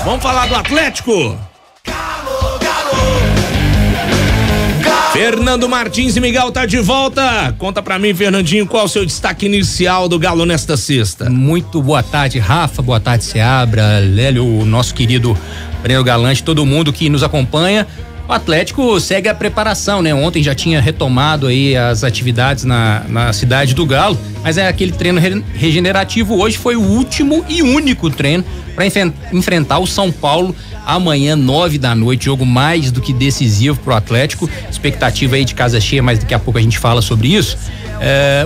Vamos falar do Atlético? Fernando Martins e Miguel tá de volta. Conta pra mim, Fernandinho, qual o seu destaque inicial do Galo nesta sexta? Muito boa tarde, Rafa, boa tarde, Seabra, Lélio, o nosso querido Breno Galante, todo mundo que nos acompanha. O Atlético segue a preparação, né? Ontem já tinha retomado aí as atividades na cidade do Galo, mas é aquele treino regenerativo. Hoje foi o último e único treino para enfrentar o São Paulo amanhã, 9h, jogo mais do que decisivo pro Atlético. Expectativa aí de casa cheia, mas daqui a pouco a gente fala sobre isso.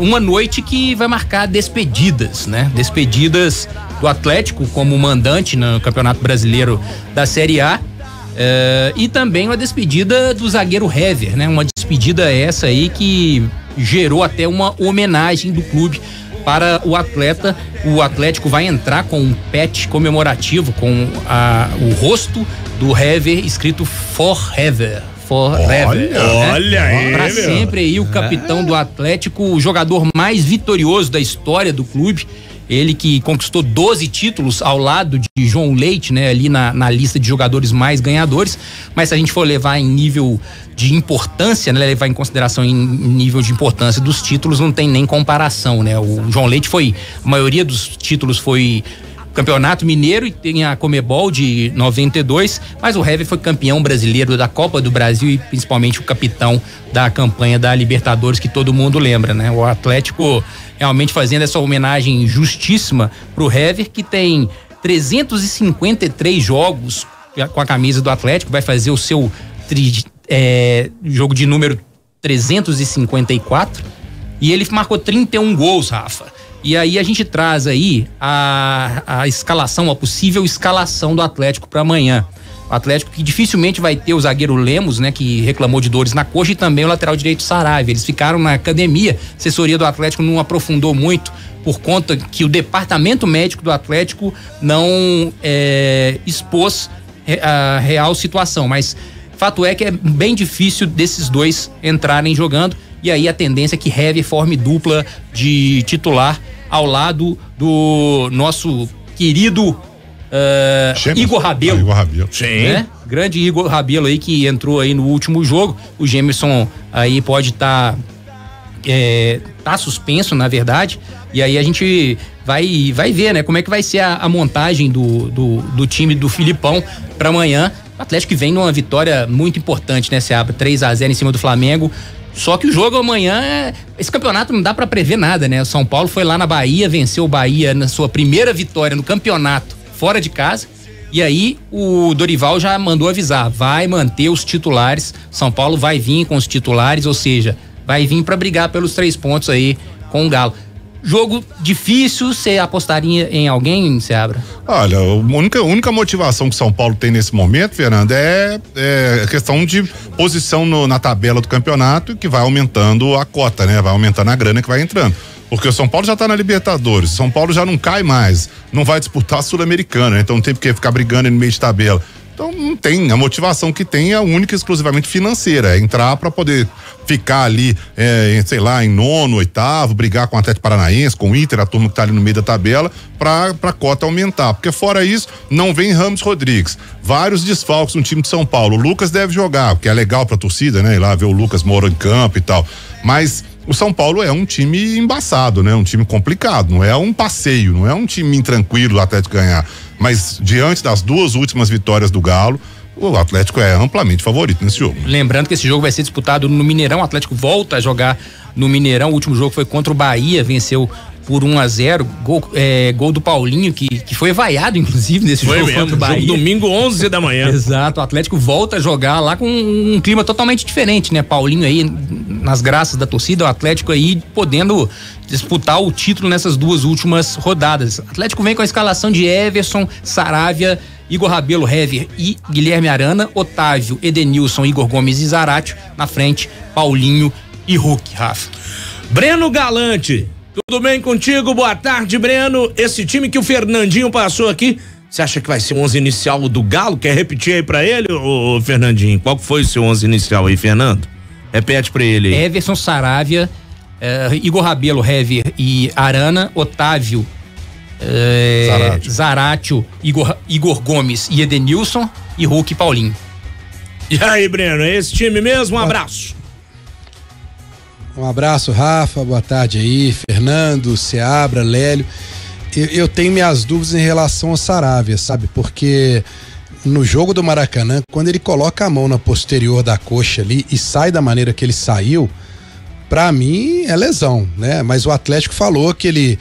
Uma noite que vai marcar despedidas, né? Despedidas do Atlético como mandante no Campeonato Brasileiro da Série A. E também uma despedida do zagueiro Hever, né? Uma despedida essa aí que gerou até uma homenagem do clube para o atleta. O Atlético vai entrar com um patch comemorativo com o rosto do Hever escrito Forever. Olha aí, para sempre aí o capitão do Atlético, o jogador mais vitorioso da história do clube. Ele que conquistou 12 títulos ao lado de João Leite, né? Ali na lista de jogadores mais ganhadores. Mas se a gente for levar em nível de importância, né? Levar em consideração em nível de importância dos títulos, não tem nem comparação, né? O João Leite a maioria dos títulos foi Campeonato Mineiro e tem a Comebol de 92, mas o Hever foi campeão brasileiro da Copa do Brasil e principalmente o capitão da campanha da Libertadores, que todo mundo lembra, né? O Atlético realmente fazendo essa homenagem justíssima pro Hever, que tem 353 jogos com a camisa do Atlético, vai fazer o seu jogo de número 354 e ele marcou 31 gols, Rafa. E aí a gente traz aí a escalação, a possível escalação do Atlético para amanhã. O Atlético que dificilmente vai ter o zagueiro Lemos, né, que reclamou de dores na coxa, e também o lateral direito Saravia. Eles ficaram na academia, a assessoria do Atlético não aprofundou muito por conta que o departamento médico do Atlético não expôs a real situação, mas fato é que é bem difícil desses dois entrarem jogando, e aí a tendência é que Hever forme dupla de titular ao lado do nosso querido Igor Rabelo. Igor Rabelo. Sim. Né? Grande Igor Rabelo aí que entrou aí no último jogo. O Gemerson aí pode estar tá suspenso, na verdade. E aí a gente vai ver, né? Como é que vai ser a montagem do time do Filipão para amanhã. O Atlético que vem numa vitória muito importante, né? Se abre 3-0 em cima do Flamengo. Só que o jogo amanhã, esse campeonato não dá pra prever nada, né? O São Paulo foi lá na Bahia, venceu o Bahia na sua primeira vitória no campeonato, fora de casa. E aí o Dorival já mandou avisar, vai manter os titulares. São Paulo vai vir com os titulares, ou seja, vai vir pra brigar pelos 3 pontos aí com o Galo. Jogo difícil, você apostaria em alguém, Seabra? Olha, a única motivação que São Paulo tem nesse momento, Fernando, é a questão de posição na tabela do campeonato, que vai aumentando a cota, né? Vai aumentando a grana que vai entrando. Porque o São Paulo já tá na Libertadores, São Paulo já não cai mais, não vai disputar a Sul-Americana, então não tem porque ficar brigando no meio de tabela. Então não tem, a motivação que tem é única e exclusivamente financeira, é entrar para poder ficar ali, sei lá, em 9º, 8º, brigar com o Atlético Paranaense, com o Inter, a turma que tá ali no meio da tabela, pra cota aumentar, porque fora isso, não vem Ramos Rodrigues, vários desfalques no time de São Paulo. O Lucas deve jogar, porque é legal pra torcida, né, ir lá ver o Lucas Moura em campo e tal, mas o São Paulo é um time embaçado, né, um time complicado, não é um passeio, não é um time intranquilo o Atlético ganhar, mas diante das 2 últimas vitórias do Galo, o Atlético é amplamente favorito nesse jogo. Lembrando que esse jogo vai ser disputado no Mineirão, o Atlético volta a jogar no Mineirão, o último jogo foi contra o Bahia, venceu por 1-0, gol do Paulinho, que foi vaiado inclusive nesse jogo contra o Bahia. Domingo 11 da manhã. Exato, o Atlético volta a jogar lá com um clima totalmente diferente, né? Paulinho aí nas graças da torcida, o Atlético aí podendo disputar o título nessas 2 últimas rodadas. O Atlético vem com a escalação de Everson, Saravia, Igor Rabelo, Hever e Guilherme Arana, Otávio, Edenilson, Igor Gomes e Zaratio, na frente, Paulinho e Hulk, Rafa. Breno Galante, tudo bem contigo? Boa tarde, Breno. Esse time que o Fernandinho passou aqui, você acha que vai ser o 11 inicial do Galo? Quer repetir aí pra ele, ô Fernandinho? Qual foi o seu 11 inicial aí, Fernando? Repete pra ele aí. Everson, Saravia, Igor Rabelo, Hever e Arana, Otávio, Zaratio, Igor Gomes e Edenilson e Hulk e Paulinho. E aí, Breno, é esse time mesmo? Um abraço. Um abraço, Rafa, boa tarde aí, Fernando, Seabra, Lélio. Eu tenho minhas dúvidas em relação ao Saravia, sabe? Porque no jogo do Maracanã, quando ele coloca a mão na posterior da coxa ali e sai da maneira que ele saiu, pra mim é lesão, né? Mas o Atlético falou que ele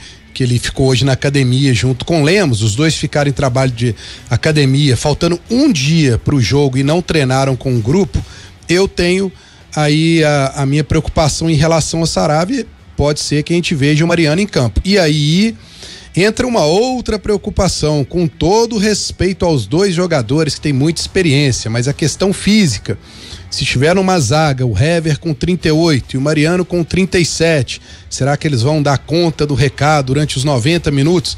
ficou hoje na academia junto com o Lemos, os dois ficaram em trabalho de academia, faltando um dia pro jogo e não treinaram com o grupo. Eu tenho aí a minha preocupação em relação ao Saravia, pode ser que a gente veja o Mariano em campo. E aí entra uma outra preocupação, com todo respeito aos dois jogadores que têm muita experiência, mas a questão física. Se tiver numa zaga o Hever com 38 e o Mariano com 37, será que eles vão dar conta do recado durante os 90 minutos?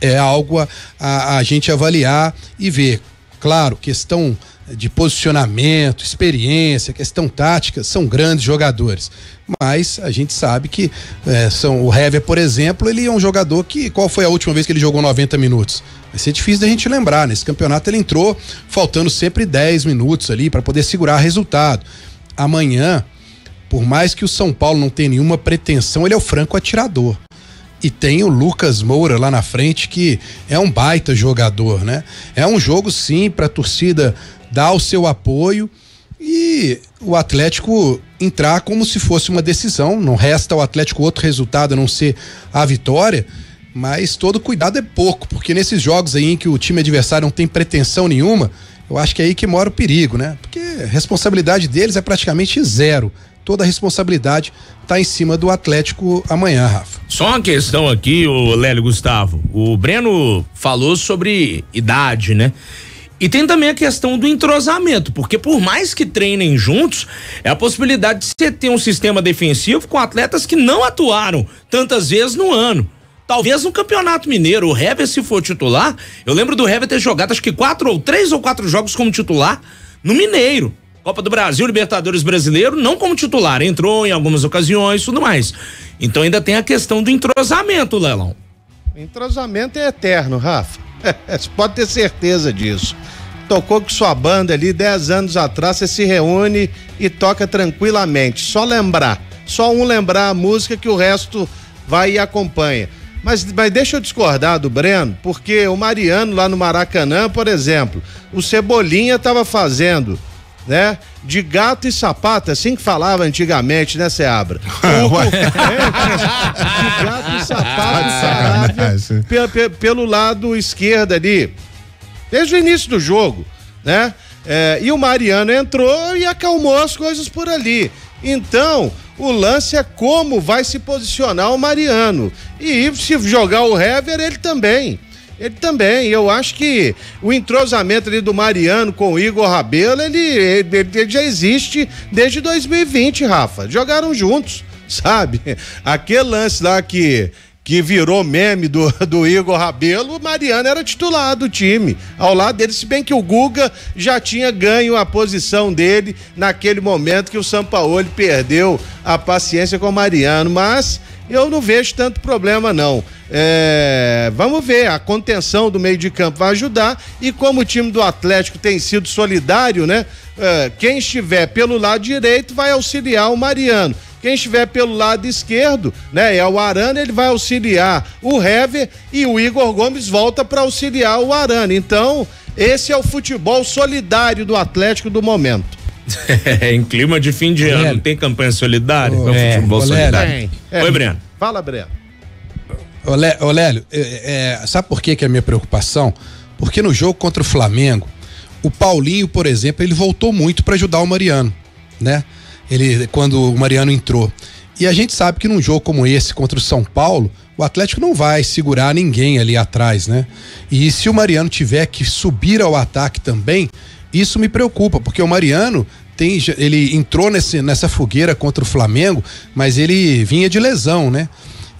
É algo a gente avaliar e ver. Claro, questão de posicionamento, experiência, questão tática, são grandes jogadores, mas a gente sabe que o Hever, por exemplo, ele é um jogador que, qual foi a última vez que ele jogou 90 minutos? Vai ser difícil da gente lembrar. Nesse campeonato ele entrou faltando sempre 10 minutos ali para poder segurar resultado. Amanhã, por mais que o São Paulo não tenha nenhuma pretensão, ele é o franco atirador. E tem o Lucas Moura lá na frente, que é um baita jogador, né? É um jogo sim para a torcida dar o seu apoio e o Atlético entrar como se fosse uma decisão. Não resta ao Atlético outro resultado a não ser a vitória, mas todo cuidado é pouco, porque nesses jogos aí em que o time adversário não tem pretensão nenhuma, eu acho que é aí que mora o perigo, né? Porque a responsabilidade deles é praticamente zero. Toda a responsabilidade tá em cima do Atlético amanhã, Rafa. Só uma questão aqui, o Lélio, Gustavo. O Breno falou sobre idade, né? E tem também a questão do entrosamento, porque por mais que treinem juntos, é a possibilidade de você ter um sistema defensivo com atletas que não atuaram tantas vezes no ano. Talvez no Campeonato Mineiro, o Hever, se for titular, eu lembro do Hever ter jogado acho que 3 ou 4 jogos como titular no Mineiro. Copa do Brasil, Libertadores Brasileiro, não como titular, entrou em algumas ocasiões e tudo mais. Então ainda tem a questão do entrosamento, Lelão. O entrosamento é eterno, Rafa. Você pode ter certeza disso. Tocou com sua banda ali 10 anos atrás, você se reúne e toca tranquilamente. Só um lembrar a música que o resto vai e acompanha. Mas deixa eu discordar do Breno, porque o Mariano lá no Maracanã, por exemplo, o Cebolinha estava fazendo, né? De gato e sapato, assim que falava antigamente, né, Seabra? De gato e sapato pelo lado esquerdo ali, desde o início do jogo, né? E o Mariano entrou e acalmou as coisas por ali. Então, o lance é como vai se posicionar o Mariano. E se jogar o Hever, ele também. Eu acho que o entrosamento ali do Mariano com o Igor Rabelo, ele já existe desde 2020, Rafa. Jogaram juntos, sabe? Aquele lance lá que virou meme do Igor Rabelo, o Mariano era titular do time, ao lado dele, se bem que o Guga já tinha ganho a posição dele naquele momento que o Sampaoli perdeu a paciência com o Mariano, mas eu não vejo tanto problema não. Vamos ver, a contenção do meio de campo vai ajudar, e como o time do Atlético tem sido solidário, né? Quem estiver pelo lado direito vai auxiliar o Mariano. Quem estiver pelo lado esquerdo, né, é o Arana, ele vai auxiliar o Hever, e o Igor Gomes volta para auxiliar o Arana. Então, esse é o futebol solidário do Atlético do momento. Em clima de fim de ano, tem campanha solidária? Futebol solidário. Oi, Breno. Fala, Breno. Ô Lélio, sabe por que é a minha preocupação? Porque no jogo contra o Flamengo, o Paulinho, por exemplo, ele voltou muito para ajudar o Mariano, né? Quando o Mariano entrou. E a gente sabe que num jogo como esse contra o São Paulo, o Atlético não vai segurar ninguém ali atrás, né? E se o Mariano tiver que subir ao ataque também, isso me preocupa, porque o Mariano ele entrou nessa fogueira contra o Flamengo, mas ele vinha de lesão, né?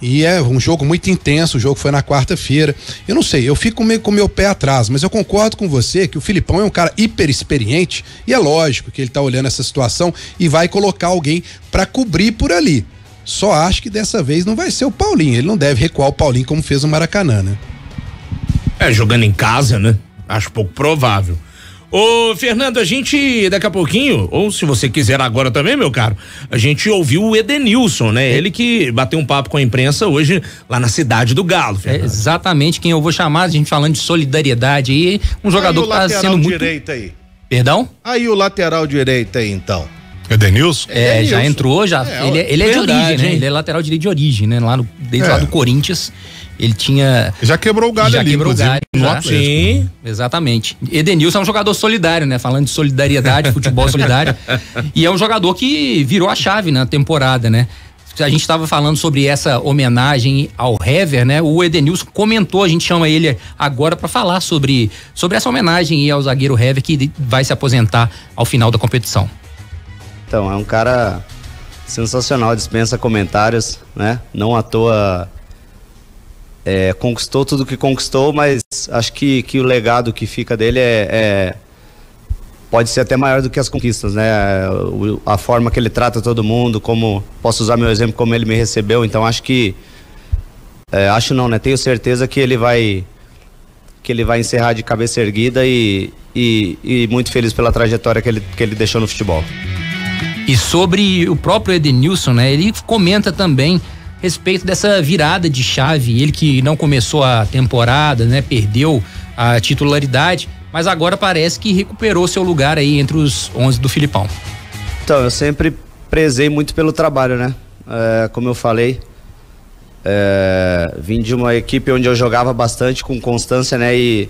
E é um jogo muito intenso, o jogo foi na quarta-feira. Eu não sei, eu fico meio com o meu pé atrás, mas eu concordo com você que o Filipão é um cara hiper experiente, e é lógico que ele tá olhando essa situação e vai colocar alguém para cobrir por ali. Só acho que dessa vez não vai ser o Paulinho, ele não deve recuar o Paulinho como fez o Maracanã, né? Jogando em casa, né? Acho pouco provável. Ô, Fernando, a gente daqui a pouquinho, ou se você quiser agora também, meu caro, a gente ouviu o Edenilson, né? Ele que bateu um papo com a imprensa hoje lá na Cidade do Galo, Fernando. Exatamente quem eu vou chamar, a gente falando de solidariedade aí, um jogador que tá sendo muito... direito aí. Perdão? Aí o lateral direito aí, então. Edenilson? Já entrou, ele é de origem, né? Ele é lateral direito de origem, né? Desde lá do Corinthians. Ele tinha. Já quebrou o galho já ali, quebrou o galho. Sim. Exatamente. Edenilson é um jogador solidário, né? Falando de solidariedade, futebol solidário. E é um jogador que virou a chave na temporada, né? A gente estava falando sobre essa homenagem ao Hever, né? O Edenilson comentou, a gente chama ele agora para falar sobre essa homenagem ao zagueiro Hever, que vai se aposentar ao final da competição. Então, é um cara sensacional, dispensa comentários, né? Não à toa conquistou tudo que conquistou, mas acho que o legado que fica dele pode ser até maior do que as conquistas, né? A forma que ele trata todo mundo, como posso usar meu exemplo, como ele me recebeu. Então acho que tenho certeza que ele vai encerrar de cabeça erguida e muito feliz pela trajetória que ele deixou no futebol. E sobre o próprio Edenilson, né? Ele comenta também a respeito dessa virada de chave, ele que não começou a temporada, né? Perdeu a titularidade, mas agora parece que recuperou seu lugar aí entre os 11 do Filipão. Então, eu sempre prezei muito pelo trabalho, né? Como eu falei, vim de uma equipe onde eu jogava bastante com constância, né? E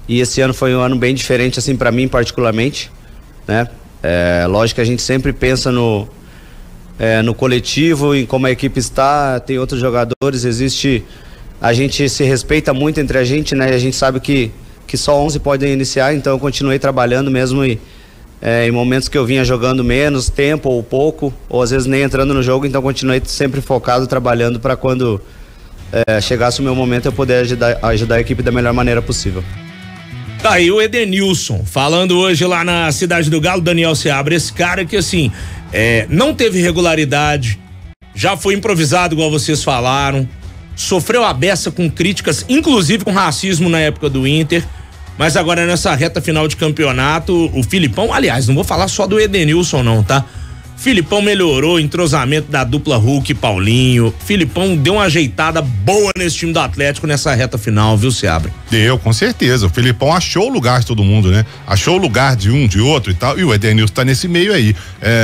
esse ano foi um ano bem diferente, assim, para mim particularmente, né? Lógico que a gente sempre pensa no coletivo, em como a equipe está, tem outros jogadores, a gente se respeita muito entre a gente, né? A gente sabe que só 11 podem iniciar, então eu continuei trabalhando mesmo em momentos que eu vinha jogando menos tempo ou pouco, ou às vezes nem entrando no jogo, então continuei sempre focado, trabalhando para quando chegasse o meu momento eu poder ajudar a equipe da melhor maneira possível. Tá aí o Edenilson, falando hoje lá na Cidade do Galo, Daniel Seabra, esse cara que assim, não teve regularidade, já foi improvisado igual vocês falaram, sofreu a beça com críticas, inclusive com racismo na época do Inter, mas agora nessa reta final de campeonato, o Filipão, aliás, não vou falar só do Edenilson não, tá? Filipão melhorou o entrosamento da dupla Hulk e Paulinho. Filipão deu uma ajeitada boa nesse time do Atlético nessa reta final, viu, Seabra? Deu, com certeza. O Filipão achou o lugar de todo mundo, né? Achou o lugar de um, de outro e tal. E o Edenilson tá nesse meio aí.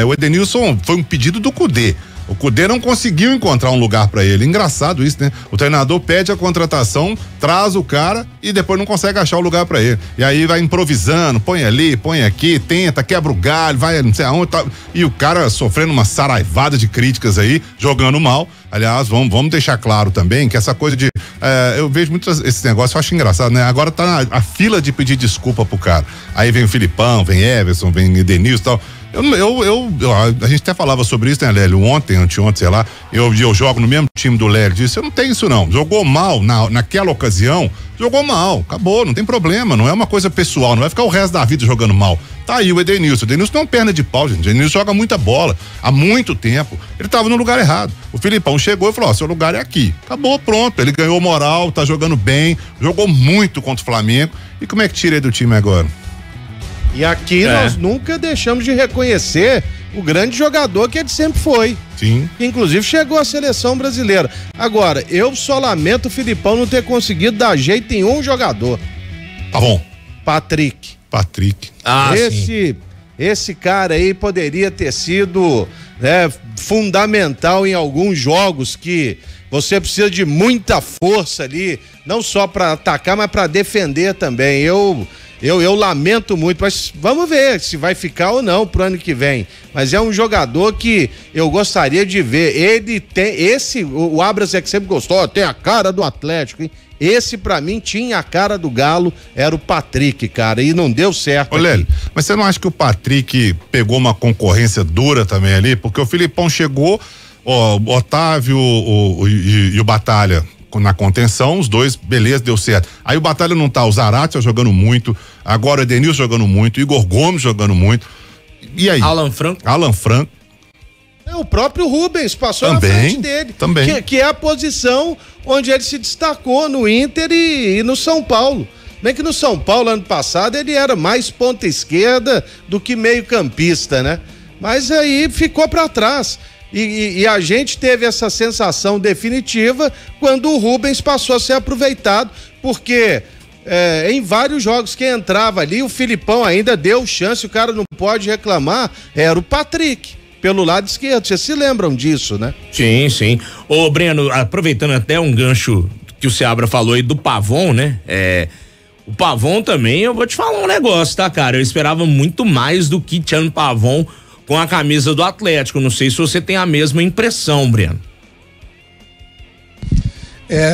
O Edenilson foi um pedido do Cudê. O Cudê não conseguiu encontrar um lugar pra ele. Engraçado isso, né? O treinador pede a contratação, traz o cara e depois não consegue achar o lugar pra ele. E aí vai improvisando, põe ali, põe aqui, tenta, quebra o galho, vai não sei aonde, tá. E o cara sofrendo uma saraivada de críticas aí, jogando mal. Aliás, vamos deixar claro também que essa coisa de eu vejo muito esse negócio, eu acho engraçado, né? Agora tá a fila de pedir desculpa pro cara. Aí vem o Filipão, vem Everson, vem Edenilson e tal. A gente até falava sobre isso, né, Lélio? Anteontem, sei lá, eu jogo no mesmo time do Lélio, disse, eu não tenho isso não, jogou mal naquela ocasião, jogou mal, acabou, não tem problema, não é uma coisa pessoal, não vai ficar o resto da vida jogando mal. Tá aí o Edenilson não é uma perna de pau, gente, o Edenilson joga muita bola, há muito tempo, ele tava no lugar errado, o Filipão chegou e falou, seu lugar é aqui, acabou, pronto, ele ganhou moral, tá jogando bem, jogou muito contra o Flamengo, e como é que tira ele do time agora? E aqui nós nunca deixamos de reconhecer o grande jogador que ele sempre foi. Sim. Que inclusive chegou à seleção brasileira. Agora, eu só lamento o Filipão não ter conseguido dar jeito em um jogador. Tá bom. Patrick. Esse cara aí poderia ter sido fundamental em alguns jogos que você precisa de muita força ali, não só para atacar, mas para defender também. Eu lamento muito, mas vamos ver se vai ficar ou não pro ano que vem. Mas é um jogador que eu gostaria de ver. Ele tem o Abras é que sempre gostou, tem a cara do Atlético, hein? Esse pra mim tinha a cara do Galo, era o Patrick, cara, e não deu certo. Ô Lélio, mas você não acha que o Patrick pegou uma concorrência dura também ali? Porque o Filipão chegou, o Otávio e o Batalha na contenção, os dois, beleza, deu certo. Aí o Batalha não tá, o Zarate jogando muito, agora o Edenilson jogando muito, Igor Gomes jogando muito. E aí? Alan Franco. O próprio Rubens passou também, na frente dele. Também. Que é a posição onde ele se destacou no Inter e no São Paulo. Bem que no São Paulo, ano passado, ele era mais ponta esquerda do que meio campista, né? Mas aí ficou para trás. E a gente teve essa sensação definitiva quando o Rubens passou a ser aproveitado, porque em vários jogos que entrava ali, o Filipão ainda deu chance, o cara não pode reclamar, era o Patrick, pelo lado esquerdo. Vocês se lembram disso, né? Sim, sim. Ô, Breno, aproveitando até um gancho que o Seabra falou aí do Pavon, né? O Pavon também, eu vou te falar um negócio, tá, cara? Eu esperava muito mais do que Tiano Pavon com a camisa do Atlético. Não sei se você tem a mesma impressão, Breno.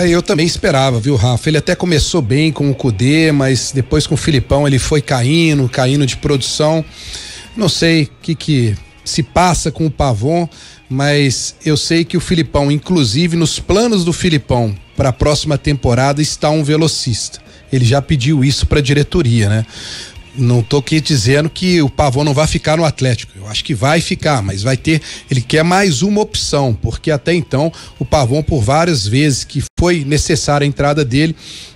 Eu também esperava, viu, Rafa? Ele até começou bem com o Cudê, mas depois com o Filipão ele foi caindo de produção. Não sei o que se passa com o Pavon, mas eu sei que o Filipão, inclusive nos planos do Filipão para a próxima temporada, está um velocista. Ele já pediu isso para a diretoria, né? Não tô aqui dizendo que o Pavon não vai ficar no Atlético. Eu acho que vai ficar, mas vai ter. Ele quer mais uma opção, porque até então o Pavon, por várias vezes que foi necessária a entrada dele,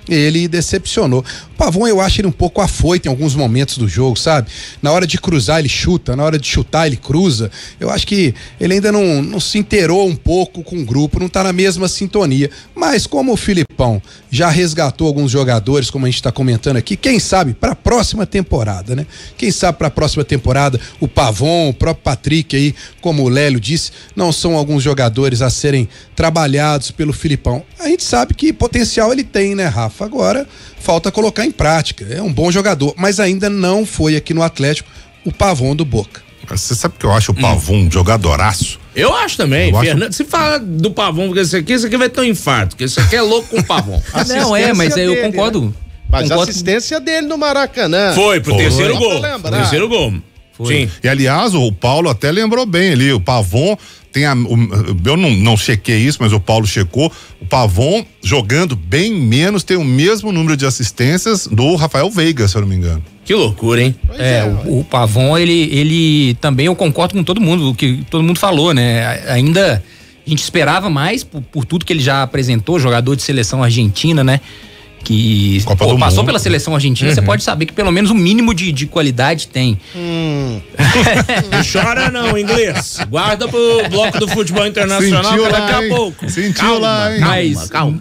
ele decepcionou. O Pavon, eu acho ele um pouco afoito em alguns momentos do jogo, sabe? Na hora de cruzar ele chuta, na hora de chutar ele cruza. Eu acho que ele ainda não se inteirou um pouco com o grupo, não tá na mesma sintonia. Mas como o Filipão já resgatou alguns jogadores, como a gente tá comentando aqui, quem sabe para a próxima temporada, né? Quem sabe para a próxima temporada o Pavon, o próprio Patrick aí, como o Lélio disse, não são alguns jogadores a serem trabalhados pelo Filipão. A gente sabe que potencial ele tem, né, Rafa? Agora falta colocar em prática. É um bom jogador, mas ainda não foi aqui no Atlético o Pavon do Boca. Você sabe que eu acho o Pavon um jogadoraço? Eu acho também, Fernando. Se fala do Pavon, porque esse aqui vai ter um infarto, porque esse aqui é louco com o Pavon. Não, mas eu concordo. Né? Mas a assistência dele no Maracanã. Foi pro terceiro gol. Terceiro gol. Foi. Sim. E aliás, o Paulo até lembrou bem ali, o Pavon eu não chequei isso, mas o Paulo checou, o Pavon jogando bem menos tem o mesmo número de assistências do Rafael Veiga, se eu não me engano. Que loucura, hein? O Pavon, ele também, eu concordo com todo mundo, o que todo mundo falou, né? Ainda a gente esperava mais por tudo que ele já apresentou, jogador de seleção argentina, né? Que passou pela seleção argentina, você pode saber que pelo menos o mínimo de qualidade tem. Não chora não, inglês. Guarda pro bloco do futebol internacional. Sentiu daqui lá, a pouco. Sentiu lá, hein?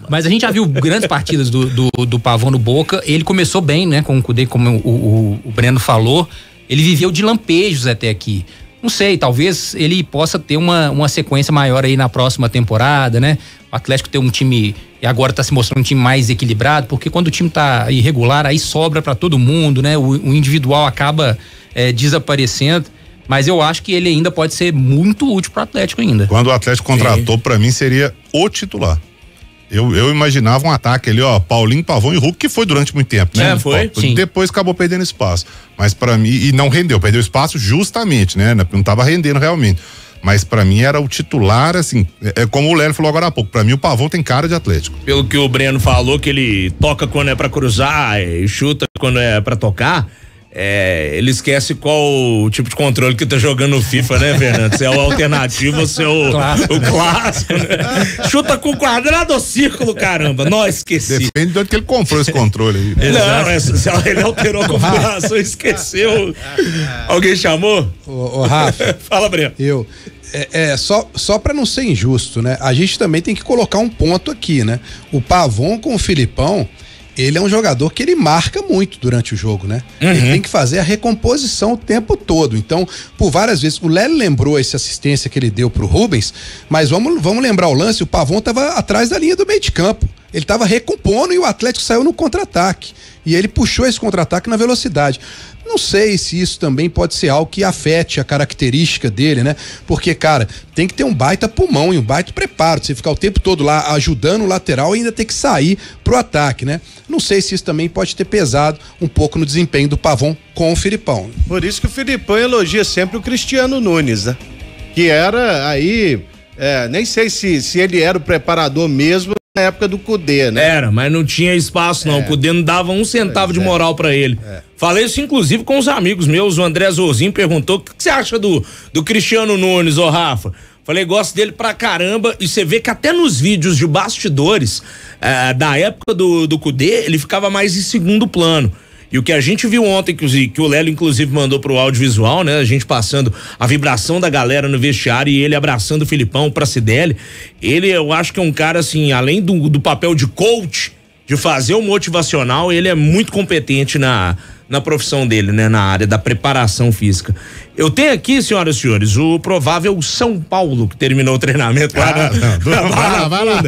Mas a gente já viu grandes partidas do Pavon no Boca. Ele começou bem, né? Com o Cudê, como o Breno falou. Ele viveu de lampejos até aqui. Não sei, talvez ele possa ter uma sequência maior aí na próxima temporada, né? O Atlético tem um time, e agora tá se mostrando um time mais equilibrado, porque quando o time tá irregular, aí sobra para todo mundo, né? O individual acaba desaparecendo, mas eu acho que ele ainda pode ser muito útil pro Atlético ainda. Quando o Atlético contratou, para mim seria o titular. Eu imaginava um ataque ali, Paulinho, Pavon e Hulk, que foi durante muito tempo, né? Foi. Sim. Depois acabou perdendo espaço. Mas para mim, e não rendeu, perdeu espaço justamente, né? Não tava rendendo realmente. Mas pra mim era o titular, assim, como o Lélio falou agora há pouco, pra mim o Pavon tem cara de Atlético. Pelo que o Breno falou, que ele toca quando é pra cruzar e chuta quando é pra tocar, ele esquece qual o tipo de controle que tá jogando no FIFA, né, Fernando? Se é o alternativo ou se é o clássico, né? Chuta com quadrado ou círculo, caramba. Não, esqueci. Depende de onde que ele comprou esse controle aí. Não, ele alterou a configuração, esqueceu. Alguém chamou? Ô Rafa. Fala, Breno. Só para não ser injusto, né? A gente também tem que colocar um ponto aqui, né? O Pavon com o Filipão, ele é um jogador que ele marca muito durante o jogo, né? Ele tem que fazer a recomposição o tempo todo. Então, por várias vezes, o Lélio lembrou essa assistência que ele deu pro Rubens, mas vamos lembrar o lance, o Pavon tava atrás da linha do meio de campo. Ele tava recompondo e o Atlético saiu no contra-ataque. E ele puxou esse contra-ataque na velocidade. Não sei se isso também pode ser algo que afete a característica dele, né? Porque, cara, tem que ter um baita pulmão e um baita preparo. Você ficar o tempo todo lá ajudando o lateral e ainda ter que sair pro ataque, né? Não sei se isso também pode ter pesado um pouco no desempenho do Pavon com o Filipão. Por isso que o Filipão elogia sempre o Cristiano Nunes, né? Que era aí, nem sei se ele era o preparador mesmo, na época do Cudê, né? Era, mas não tinha espaço não, o Cudê não dava um centavo de moral pra ele. Falei isso inclusive com os amigos meus, o André Zorzinho perguntou: o que você acha do Cristiano Nunes, ô Rafa? Falei, gosto dele pra caramba, e você vê que até nos vídeos de bastidores da época do Cudê, ele ficava mais em segundo plano. E o que a gente viu ontem, que o Lélio inclusive mandou pro audiovisual, né? A gente passando a vibração da galera no vestiário e ele abraçando o Filipão, pra Cidelli. Ele, eu acho que é um cara assim, além do papel de coach, de fazer o motivacional, ele é muito competente na profissão dele, né? Na área da preparação física. Eu tenho aqui, senhoras e senhores, o provável São Paulo, que terminou o treinamento lá. Vai lá.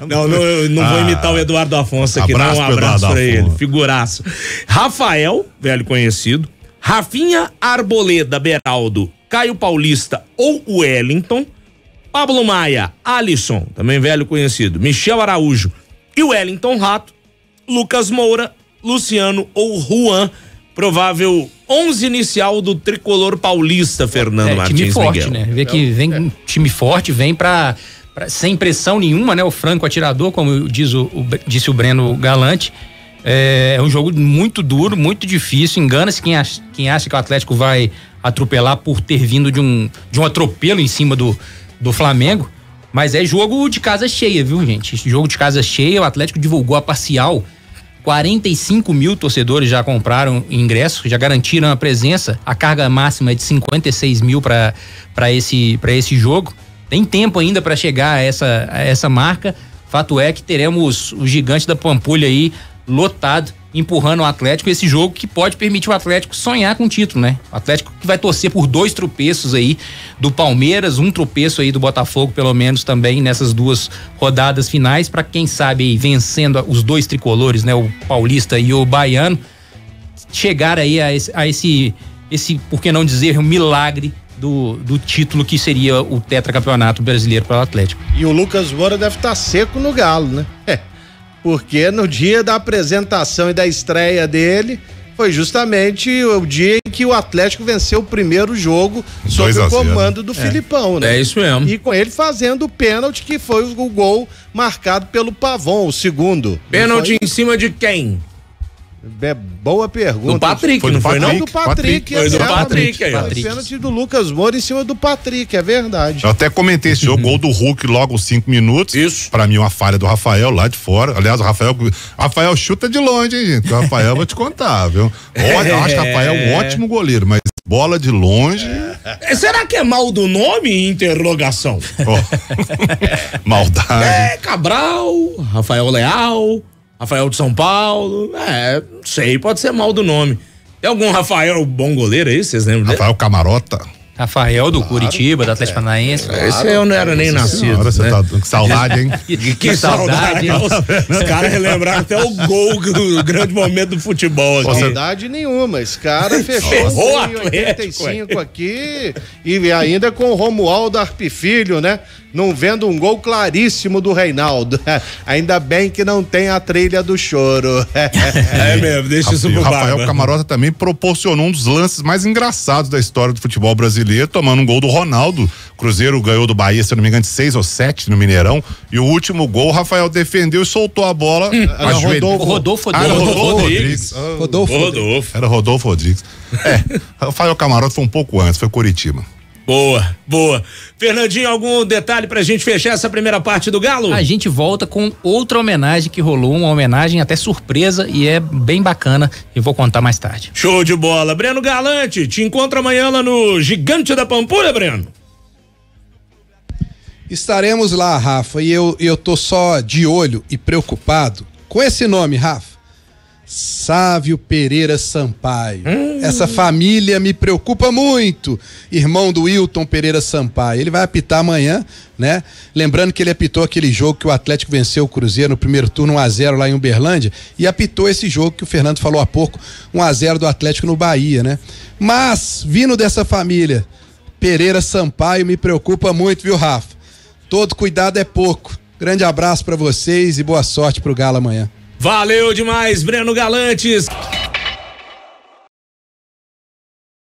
Não vou imitar o Eduardo Afonso aqui, não. Um abraço pra ele, figuraço. Rafael, velho conhecido, Rafinha Arboleda Beraldo, Caio Paulista ou Wellington, Pablo Maia, Alisson, também velho conhecido, Michel Araújo e Wellington Rato, Lucas Moura, Luciano ou Juan, provável 11 inicial do tricolor paulista, Fernando Martins. Time forte, Miguel. né? Vê que vem um time forte, vem sem pressão nenhuma, né? O franco atirador, como disse o Breno Galante. É um jogo muito duro, muito difícil. Engana-se quem acha que o Atlético vai atropelar por ter vindo de um atropelo em cima do Flamengo. Mas é jogo de casa cheia, viu, gente? Jogo de casa cheia, o Atlético divulgou a parcial. 45 mil torcedores já compraram ingresso, já garantiram a presença. A carga máxima é de 56 mil para esse jogo. Tem tempo ainda para chegar a essa marca. Fato é que teremos o gigante da Pampulha aí lotado, empurrando o Atlético, esse jogo que pode permitir o Atlético sonhar com o título, né? O Atlético que vai torcer por 2 tropeços aí do Palmeiras, um tropeço aí do Botafogo, pelo menos também nessas 2 rodadas finais, para quem sabe aí vencendo os 2 tricolores, né? O paulista e o baiano, chegar aí a esse, por que não dizer, um milagre do título que seria o tetracampeonato brasileiro para o Atlético. E o Lucas Moura deve estar seco no galo, né? Porque no dia da apresentação e da estreia dele, foi justamente o dia em que o Atlético venceu o primeiro jogo sob o comando do Filipão, né? É isso mesmo. E com ele fazendo o pênalti, que foi o gol marcado pelo Pavon, o segundo. Pênalti em cima de quem? Boa pergunta. Do Patrick, foi não foi não? Do Patrick. Foi do Patrick. Pênalti do Lucas Moura em cima do Patrick, é verdade. Eu até comentei esse jogo, gol do Hulk logo aos 5 minutos. Isso. Pra mim, uma falha do Rafael lá de fora. Aliás, o Rafael chuta de longe, hein, gente? O Rafael, vou te contar, viu? Olha, eu acho que o Rafael é um ótimo goleiro, mas bola de longe. Será que é mal do nome? Interrogação. Maldade. Cabral, Rafael Leal, Rafael de São Paulo, não sei, pode ser mal do nome. Tem algum Rafael bom goleiro aí, vocês lembram dele? Rafael Camarota. Rafael do Curitiba, do Atlético Paranaense. Esse eu não era nem nascido. Agora você tá com saudade, hein? Que saudade, hein? Os caras relembraram até o gol, o grande momento do futebol aqui. Saudade nenhuma, esse cara fechou Ferrou em 85 aqui e ainda com o Romualdo Arpifilho, né? Não vendo um gol claríssimo do Reinaldo. Ainda bem que não tem a trilha do choro. É mesmo, deixa isso pro Rafael Barba. Camarota também proporcionou um dos lances mais engraçados da história do futebol brasileiro, tomando um gol do Ronaldo. Cruzeiro ganhou do Bahia, se eu não me engano, de 6 ou 7 no Mineirão. E o último gol, o Rafael defendeu e soltou a bola. Rodolfo Rodrigues. Era Rodolfo Rodrigues. Rafael Camarota foi um pouco antes, foi Curitiba. Boa. Fernandinho, algum detalhe pra gente fechar essa primeira parte do Galo? A gente volta com outra homenagem que rolou, uma homenagem até surpresa e é bem bacana e vou contar mais tarde. Show de bola. Breno Galante, te encontro amanhã lá no Gigante da Pampulha, Breno. Estaremos lá, Rafa, e eu tô só de olho e preocupado com esse nome, Rafa. Sávio Pereira Sampaio. Essa família me preocupa muito. Irmão do Wilton Pereira Sampaio. Ele vai apitar amanhã, né? Lembrando que ele apitou aquele jogo que o Atlético venceu o Cruzeiro no primeiro turno 1-0 lá em Uberlândia e apitou esse jogo que o Fernando falou há pouco, 1-0 do Atlético no Bahia, né? Mas, vindo dessa família, Pereira Sampaio me preocupa muito, viu, Rafa? Todo cuidado é pouco. Grande abraço pra vocês e boa sorte pro Galo amanhã. Valeu demais, Breno Galantes.